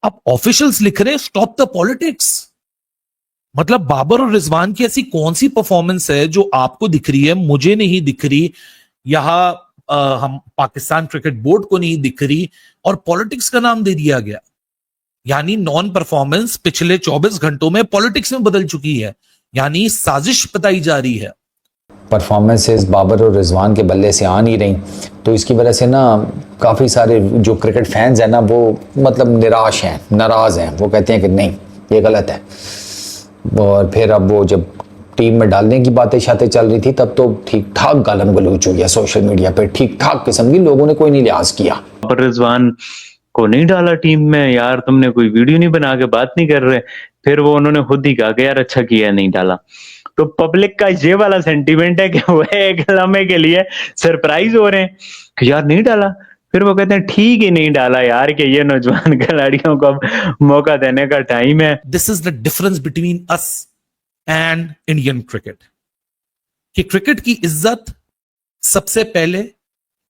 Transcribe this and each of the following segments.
अब ऑफिशियल्स लिख रहे हैं स्टॉप द पॉलिटिक्स। मतलब बाबर और रिजवान की ऐसी कौन सी परफॉर्मेंस है जो आपको दिख रही है, मुझे नहीं दिख रही, यहां हम पाकिस्तान क्रिकेट बोर्ड को नहीं दिख रही, और पॉलिटिक्स का नाम दे दिया गया। यानी नॉन परफॉर्मेंस पिछले 24 घंटों में पॉलिटिक्स में बदल चुकी है, यानी साजिश बताई जा रही है। परफॉर्मेंसेस बाबर और रिजवान के बल्ले से आ नहीं रही, तो इसकी वजह से ना काफ़ी सारे जो क्रिकेट फैंस हैं ना वो मतलब निराश हैं, नाराज़ हैं। वो कहते हैं कि नहीं, ये गलत है। और फिर अब वो जब टीम में डालने की बातें शातें चल रही थी तब तो ठीक ठाक गालम गलौच हो गया सोशल मीडिया पे, ठीक ठाक किस्म की, लोगों ने कोई नहीं लिहाज किया। बाबर रिजवान को नहीं डाला टीम में, यार तुमने कोई वीडियो नहीं बना के बात नहीं कर रहे। फिर वो उन्होंने खुद ही कहा कि यार अच्छा किया नहीं डाला। तो पब्लिक का ये वाला सेंटीमेंट है कि वह एक लम्हे के लिए सरप्राइज हो रहे हैं कि यार नहीं डाला। फिर वो कहते हैं ठीक ही नहीं डाला यार, कि ये नौजवान खिलाड़ियों को मौका देने का टाइम है। This is the difference between us and Indian cricket, कि क्रिकेट की इज्जत सबसे पहले,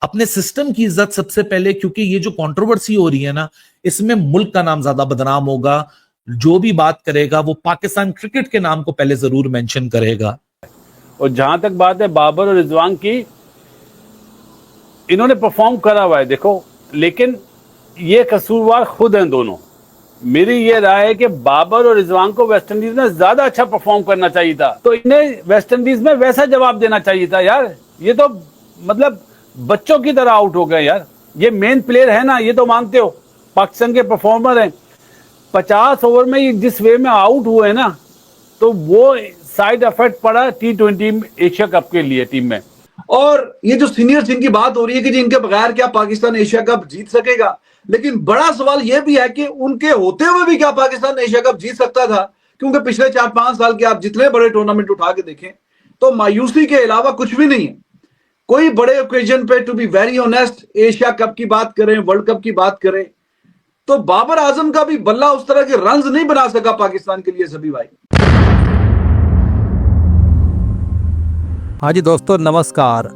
अपने सिस्टम की इज्जत सबसे पहले, क्योंकि ये जो कंट्रोवर्सी हो रही है ना, इसमें मुल्क का नाम ज्यादा बदनाम होगा। जो भी बात करेगा वो पाकिस्तान क्रिकेट के नाम को पहले जरूर मेंशन करेगा। और जहां तक बात है बाबर और रिजवान की, इन्होंने परफॉर्म करा हुआ है देखो, लेकिन ये कसूरवार खुद हैं दोनों। मेरी ये राय है कि बाबर और रिजवान को वेस्टइंडीज में ज्यादा अच्छा परफॉर्म करना चाहिए था, तो इन्हें वेस्टइंडीज में वैसा जवाब देना चाहिए था। यार ये तो मतलब बच्चों की तरह आउट हो गए यार। ये मेन प्लेयर है ना, ये तो मानते हो, पाकिस्तान के परफॉर्मर हैं। 50 ओवर में ये जिस वे में आउट हुए ना, तो वो साइड इफेक्ट पड़ा T20 एशिया कप के लिए टीम में। और ये जो सीनियर्स जिनकी बात हो रही है कि जिनके बगैर क्या पाकिस्तान एशिया कप जीत सकेगा, लेकिन बड़ा सवाल यह भी है कि उनके होते हुए भी क्या पाकिस्तान एशिया कप जीत सकता था? क्योंकि पिछले 4-5 साल के आप जितने बड़े टूर्नामेंट उठा के देखें तो मायूसी के अलावा कुछ भी नहीं है। कोई बड़े ओकेजन पे, to be very honest, Asia cup की बात करें, वर्ल्ड कप की बात करें, तो बाबर आजम का भी बल्ला उस तरह के रन्स नहीं बना सका पाकिस्तान के लिए। सभी भाई, हाँ जी दोस्तों, नमस्कार।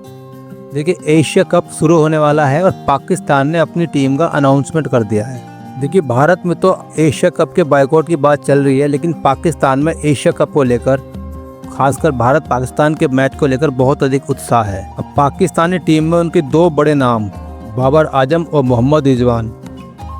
देखिए, एशिया कप शुरू होने वाला है और पाकिस्तान ने अपनी टीम का अनाउंसमेंट कर दिया है। देखिए, भारत में तो एशिया कप के बायकॉट की बात चल रही है, लेकिन पाकिस्तान में एशिया कप को लेकर, खासकर भारत पाकिस्तान के मैच को लेकर बहुत अधिक उत्साह है। अब पाकिस्तानी टीम में उनके दो बड़े नाम, बाबर आजम और मोहम्मद रिजवान,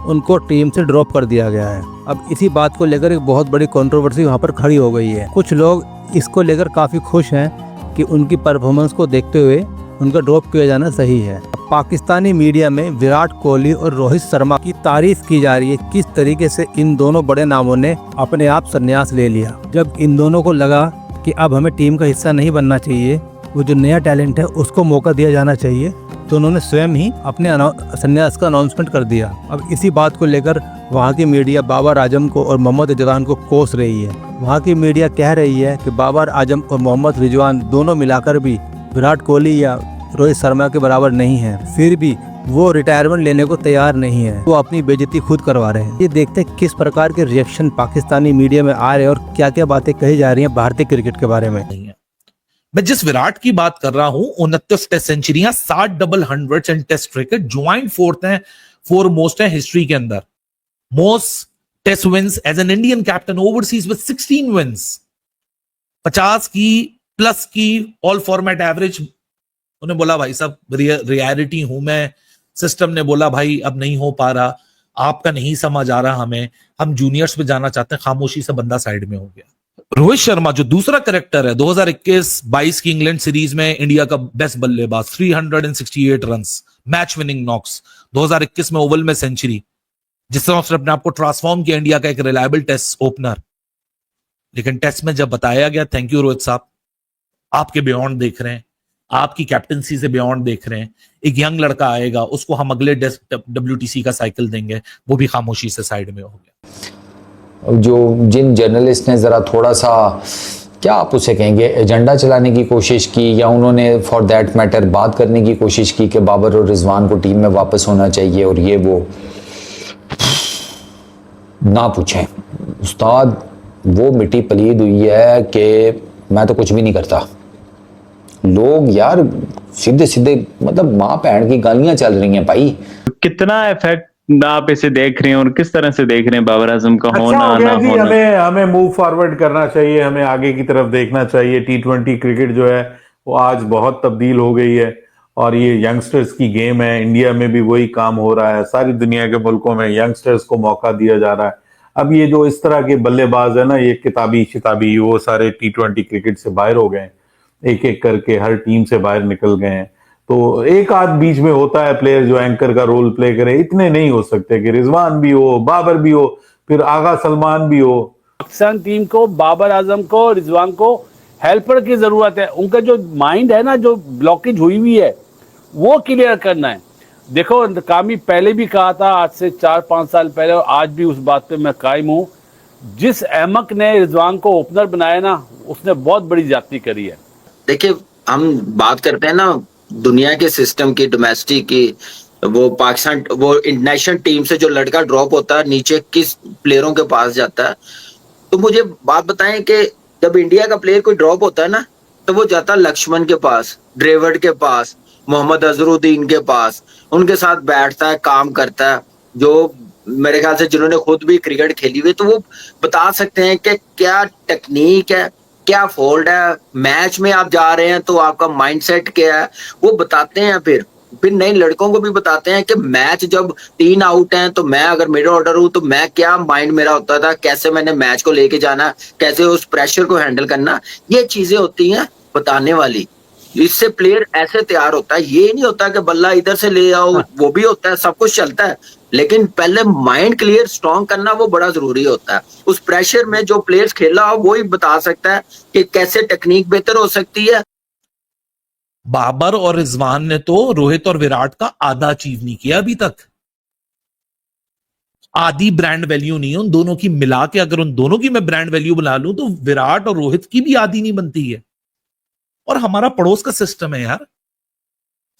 उनको टीम से ड्रॉप कर दिया गया है। अब इसी बात को लेकर एक बहुत बड़ी कंट्रोवर्सी वहाँ पर खड़ी हो गई है। कुछ लोग इसको लेकर काफ़ी खुश हैं कि उनकी परफॉर्मेंस को देखते हुए उनका ड्रॉप किया जाना सही है। अब पाकिस्तानी मीडिया में विराट कोहली और रोहित शर्मा की तारीफ की जा रही है, किस तरीके से इन दोनों बड़े नामों ने अपने आप संन्यास ले लिया। जब इन दोनों को लगा कि अब हमें टीम का हिस्सा नहीं बनना चाहिए, वो जो नया टैलेंट है उसको मौका दिया जाना चाहिए, तो उन्होंने स्वयं ही अपने संन्यास का अनाउंसमेंट कर दिया। अब इसी बात को लेकर वहाँ की मीडिया बाबर आजम को और मोहम्मद रिजवान को कोस रही है। वहाँ की मीडिया कह रही है कि बाबर आजम और मोहम्मद रिजवान दोनों मिलाकर भी विराट कोहली या रोहित शर्मा के बराबर नहीं है, फिर भी वो रिटायरमेंट लेने को तैयार नहीं है, वो अपनी बेइज्जती खुद करवा रहे हैं। ये देखते हैं किस प्रकार के रिएक्शन पाकिस्तानी मीडिया में आ रहे हैं और क्या क्या बातें कही जा रही हैं भारतीय क्रिकेट के बारे में। मैं जिस विराट की बात कर रहा हूं, 29 टेस्ट सेंचुरियां, 60 double hundreds and test cricket, joint four most है हिस्ट्री के अंदर। Most test wins as an Indian captain overseas with 16 wins, 50 की प्लस की ऑल फॉर्मेट एवरेज। उन्हें बोला भाई साहब रियलिटी हूं मैं, सिस्टम ने बोला भाई अब नहीं हो पा रहा, आपका नहीं समझ आ रहा, हम जूनियर्स पे जाना चाहते हैं, खामोशी से बंदा साइड में हो गया। रोहित शर्मा जो दूसरा कैरेक्टर है, 2021-22 की इंग्लैंड सीरीज में इंडिया का बेस्ट बल्लेबाज, 368 रन्स, मैच विनिंग नॉक्स, 2021 में ओवल में सेंचुरी, जिस तरह उसने अपने आप को ट्रांसफॉर्म किया, इंडिया का एक रिलायबल टेस्ट ओपनर। लेकिन टेस्ट में जब बताया गया, थैंक यू रोहित साहब, आपके बियॉन्ड देख रहे हैं, आपकी कैप्टनसी से बियॉन्ड देख रहे हैं, एक यंग लड़का आएगा, उसको हम अगले WTC का साइकिल देंगे, वो भी खामोशी से साइड में हो गया। जो जिन जर्नलिस्ट ने ज़रा थोड़ा सा, क्या आप उसे कहेंगे, एजेंडा चलाने की कोशिश की, या उन्होंने फॉर दैट मैटर बात करने की कोशिश की कि बाबर और रिजवान को टीम में वापस होना चाहिए और ये वो, ना पूछें उस्ताद, वो मिट्टी पलीद हुई है कि मैं तो कुछ भी नहीं करता। लोग यार सीधे सीधे, मतलब माँ बहन की गालियां चल रही हैं भाई। कितना इफेक्ट आप इसे देख रहे हैं और किस तरह से देख रहे हैं बाबर आजम का अच्छा होना हो ना गया जी, होना? हमें मूव फॉरवर्ड करना चाहिए, हमें आगे की तरफ देखना चाहिए। T20 क्रिकेट जो है वो आज बहुत तब्दील हो गई है और ये यंगस्टर्स की गेम है। इंडिया में भी वही काम हो रहा है, सारी दुनिया के मुल्कों में यंगस्टर्स को मौका दिया जा रहा है। अब ये जो इस तरह के बल्लेबाज है ना, ये किताबी शिताबी, वो सारे T20 क्रिकेट से बाहर हो गए हैं, एक एक करके हर टीम से बाहर निकल गए हैं। तो एक आध बीच में होता है प्लेयर जो एंकर का रोल प्ले करे, इतने नहीं हो सकते कि रिजवान भी हो, बाबर भी हो, फिर आगा सलमान भी हो। पाकिस्तान टीम को, बाबर आजम को, रिजवान को हेल्पर की जरूरत है। उनका जो माइंड है ना, जो ब्लॉकेज हुई हुई है, वो क्लियर करना है। देखो कामी पहले भी कहा था, आज से 4-5 साल पहले, और आज भी उस बात पे मैं कायम हूं। जिस अहमक ने रिजवान को ओपनर बनाया ना, उसने बहुत बड़ी ज्यादती करी है। देखिए, हम बात करते हैं ना दुनिया के सिस्टम की, डोमेस्टिक की, वो पाकिस्तान, वो इंटरनेशनल टीम से जो लड़का ड्रॉप होता है नीचे किस प्लेयरों के पास जाता है। तो मुझे बात बताएं कि जब इंडिया का प्लेयर कोई ड्रॉप होता है ना, तो वो जाता है लक्ष्मण के पास, ड्रेविड के पास, मोहम्मद अजहरुद्दीन के पास, उनके साथ बैठता है, काम करता है। जो मेरे ख्याल से जिन्होंने खुद भी क्रिकेट खेली हुई, तो वो बता सकते हैं कि क्या टेक्निक है, क्या फोल्ड है, मैच में आप जा रहे हैं तो आपका माइंडसेट क्या है, वो बताते हैं। फिर नए लड़कों को भी बताते हैं कि मैच जब 3 आउट हैं, तो मैं अगर मिडिल ऑर्डर हूं तो मैं क्या माइंड मेरा होता था, कैसे मैंने मैच को लेके जाना, कैसे उस प्रेशर को हैंडल करना, ये चीजें होती हैं बताने वाली। इससे प्लेयर ऐसे तैयार होता है। ये नहीं होता कि बल्ला इधर से ले आओ, वो भी होता है, सब कुछ चलता है, लेकिन पहले माइंड क्लियर स्ट्रॉन्ग करना वो बड़ा जरूरी होता है। उस प्रेशर में जो प्लेयर्स खेला हो वो ही बता सकता है कि कैसे टेक्निक बेहतर हो सकती है। बाबर और रिजवान ने तो रोहित और विराट का आधा अचीव नहीं किया अभी तक। आधी ब्रांड वैल्यू नहीं है उन दोनों की मिला के। अगर उन दोनों की मैं ब्रांड वैल्यू बना लूं तो विराट और रोहित की भी आधी नहीं बनती है। और हमारा पड़ोस का सिस्टम है यार,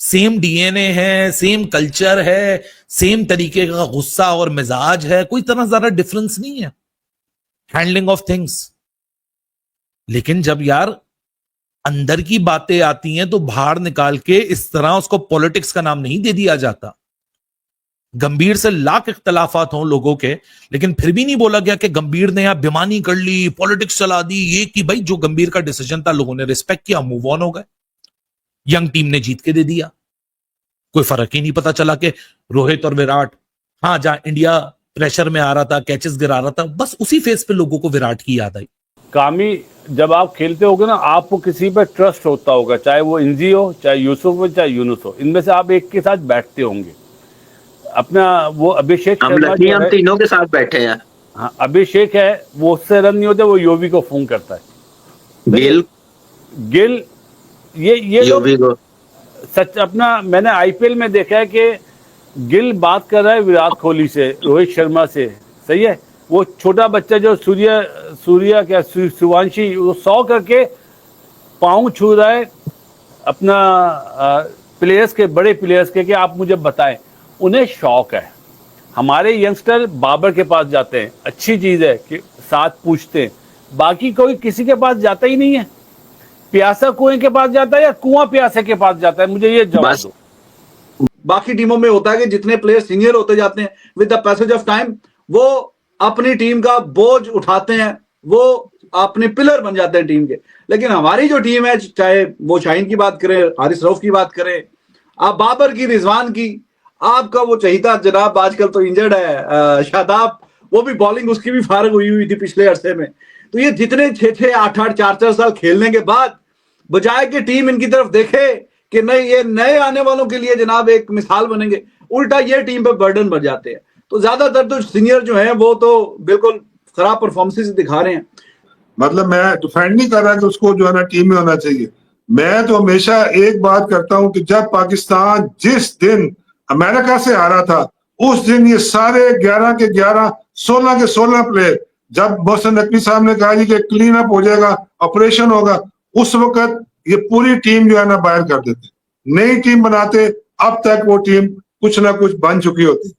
सेम डीएनए है, सेम कल्चर है, सेम तरीके का गुस्सा और मिजाज है, कोई तरह ज्यादा डिफरेंस नहीं है हैंडलिंग ऑफ थिंग्स। लेकिन जब यार अंदर की बातें आती हैं तो बाहर निकाल के इस तरह उसको पॉलिटिक्स का नाम नहीं दे दिया जाता। गंभीर से लाख इख्तलाफात हों लोगों के, लेकिन फिर भी नहीं बोला गया कि गंभीर ने यहां बेमानी कर ली, पॉलिटिक्स चला दी। ये कि भाई जो गंभीर का डिसीजन था लोगों ने रिस्पेक्ट किया, मूव ऑन हो गए। यंग टीम ने जीत के दे दिया, कोई फर्क ही नहीं पता चला कि रोहित और विराट, हाँ जहां इंडिया प्रेशर में आ रहा था, कैचेस गिरा रहा था, बस उसी फेज पे लोगों को विराट की याद आई। कामी, जब आप खेलते होगे ना, आपको किसी पर ट्रस्ट होता होगा, चाहे वो इंजी हो, चाहे यूसुफ हो, चाहे यूनुस हो, इनमें से आप एक के साथ बैठते होंगे। अपना वो अभिषेक हम शर्मा लकी जो हम है, तीनों के साथ बैठे हैं। हाँ अभिषेक है, वो उससे रन नहीं होते, वो योवी को फोन करता है। गिल ये लोग योवी को सच अपना, मैंने आईपीएल में देखा है कि गिल बात कर रहा है विराट कोहली से, रोहित शर्मा से, सही है। वो छोटा बच्चा जो सूर्या क्या शिवांशी, वो 100 करके पाँव छू रहा है अपना प्लेयर्स के, बड़े प्लेयर्स के, कि आप मुझे बताएं। उन्हें शौक है। हमारे यंगस्टर बाबर के पास जाते हैं, अच्छी चीज है कि साथ पूछते हैं, बाकी कोई किसी के पास जाता ही नहीं है। प्यासा कुएं के पास जाता है या कुआं प्यासे के पास जाता है, मुझे ये जवाब दो। बाकी टीमों में होता है कि जितने प्लेयर सीनियर होते जाते हैं, with the passage of time वो अपनी टीम का बोझ उठाते हैं, वो अपने पिलर बन जाते हैं टीम के। लेकिन हमारी जो टीम है, चाहे वो शाहीन की बात करें, हारिस रऊफ की बात करें, आप बाबर की, रिजवान की, आपका वो चहीता जनाब आजकल तो इंजर्ड है शादाब, वो भी बॉलिंग उसकी भी फारग हुई थी पिछले अरसे में। तो ये जितने 6-6, 8-8, 4-4 साल खेलने के बाद, बजाय कि टीम इनकी तरफ देखे कि नहीं ये नए आने वालों के लिए जनाब एक मिसाल बनेंगे, उल्टा ये टीम पे बर्डन बढ़ जाते हैं। तो ज्यादातर तो सीनियर जो हैं वो तो बिल्कुल खराब परफॉर्मेंस दिखा रहे हैं। मतलब मैं डिफेंड नहीं कर रहा कि उसको जो है ना टीम में होना चाहिए। मैं तो हमेशा एक बात करता हूं कि जब पाकिस्तान जिस दिन अमेरिका से हारा था, उस दिन ये सारे 11 के 11, 16 के 16 प्लेयर, जब मोहसिन नकवी साहब ने कहा कि क्लीन अप हो जाएगा, ऑपरेशन होगा, उस वक्त ये पूरी टीम जो है ना बाहर कर देते, नई टीम बनाते, अब तक वो टीम कुछ ना कुछ बन चुकी होती।